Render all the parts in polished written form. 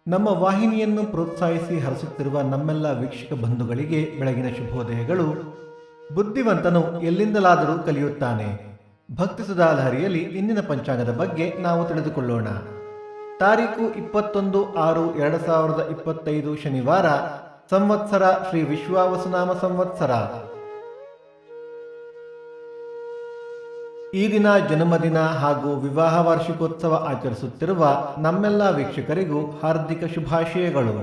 ನಮ್ಮ ವಾಹಿನಿಯನ್ನು ಪ್ರೋತ್ಸಾಹಿಸಿ ಹರಿಸುತ್ತಿರುವ ನಮ್ಮೆಲ್ಲ ವೀಕ್ಷಕ ಬಂಧುಗಳಿಗೆ ಬೆಳಗಿನ ಶುಭೋದಯಗಳು. ಬುದ್ಧಿವಂತನು ಎಲ್ಲಿಂದಲಾದರೂ ಕಲಿಯುತ್ತಾನೆ. ಭಕ್ತಿ ಸುಧಾಲಹರಿಯಲ್ಲಿ ಇಂದಿನ ಪಂಚಾಂಗದ ಬಗ್ಗೆ ನಾವು ತಿಳಿದುಕೊಳ್ಳೋಣ. ತಾರೀಕು 21/6/2025 ಶನಿವಾರ. ಸಂವತ್ಸರ ಶ್ರೀ ವಿಶ್ವಾವಸುನಾಮ ಸಂವತ್ಸರ. ಈ ದಿನ ಜನ್ಮದಿನ ಹಾಗೂ ವಿವಾಹ ವಾರ್ಷಿಕೋತ್ಸವ ಆಚರಿಸುತ್ತಿರುವ ನಮ್ಮೆಲ್ಲ ವೀಕ್ಷಕರಿಗೂ ಹಾರ್ದಿಕ ಶುಭಾಶಯಗಳು.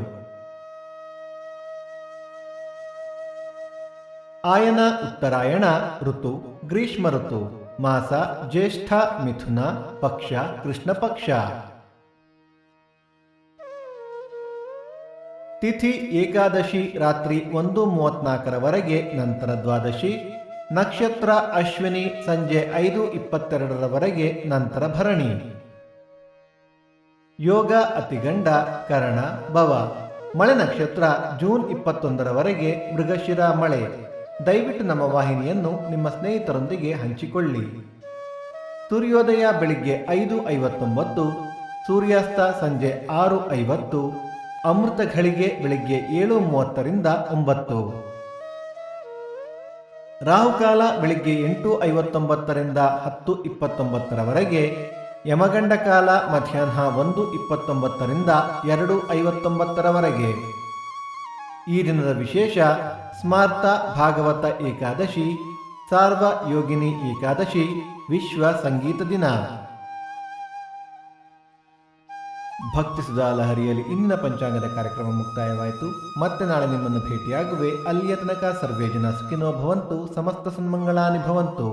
ಆಯನ ಉತ್ತರಾಯಣ ಋತು ಗ್ರೀಷ್ಮ ಋತು. ಮಾಸ ಜ್ಯೇಷ್ಠ ಮಿಥುನ. ಪಕ್ಷ ಕೃಷ್ಣ ಪಕ್ಷ. ತಿಥಿ ಏಕಾದಶಿ ರಾತ್ರಿ 1:34 ನಂತರ ದ್ವಾದಶಿ. ನಕ್ಷತ್ರ ಅಶ್ವಿನಿ ಸಂಜೆ 5:22 ನಂತರ ಭರಣಿ. ಯೋಗ ಅತಿಗಂಡ ಕರಣ ಭವ. ಮಳೆ ನಕ್ಷತ್ರ ಜೂನ್ 21 ಮೃಗಶಿರ ಮಳೆ. ದಯವಿಟ್ಟು ನಮ್ಮ ವಾಹಿನಿಯನ್ನು ನಿಮ್ಮ ಸ್ನೇಹಿತರೊಂದಿಗೆ ಹಂಚಿಕೊಳ್ಳಿ. ಸೂರ್ಯೋದಯ ಬೆಳಿಗ್ಗೆ 5:59. ಸೂರ್ಯಾಸ್ತ ಸಂಜೆ 6:50. ಅಮೃತ ಘಳಿಗೆ ಬೆಳಿಗ್ಗೆ 7:30 9. ರಾಹುಕಾಲ ಬೆಳಿಗ್ಗೆ 8:59 10:29. ಯಮಗಂಡ ಕಾಲ ಮಧ್ಯಾಹ್ನ 1:29 2:59. ಈ ದಿನದ ವಿಶೇಷ ಸ್ಮಾರ್ತ ಭಾಗವತ ಏಕಾದಶಿ, ಸಾರ್ವ ಯೋಗಿನಿ ಏಕಾದಶಿ, ವಿಶ್ವ ಸಂಗೀತ ದಿನ. ಭಕ್ತಿ ಸುಧಾಲಹರಿಯಲ್ಲಿ ಇಂದಿನ ಪಂಚಾಂಗದ ಕಾರ್ಯಕ್ರಮ ಮುಕ್ತಾಯವಾಯಿತು. ಮತ್ತೆ ನಾಳೆ ನಿಮ್ಮನ್ನು ಭೇಟಿಯಾಗುವೆ. ಅಲ್ಲಿಯ ತನಕ ಸರ್ವೇ ಜನ ಸುಖಿನೋ ಭವಂತು. ಸಮಸ್ತ ಸನ್ಮಂಗಳಾನಿ ಭವಂತು.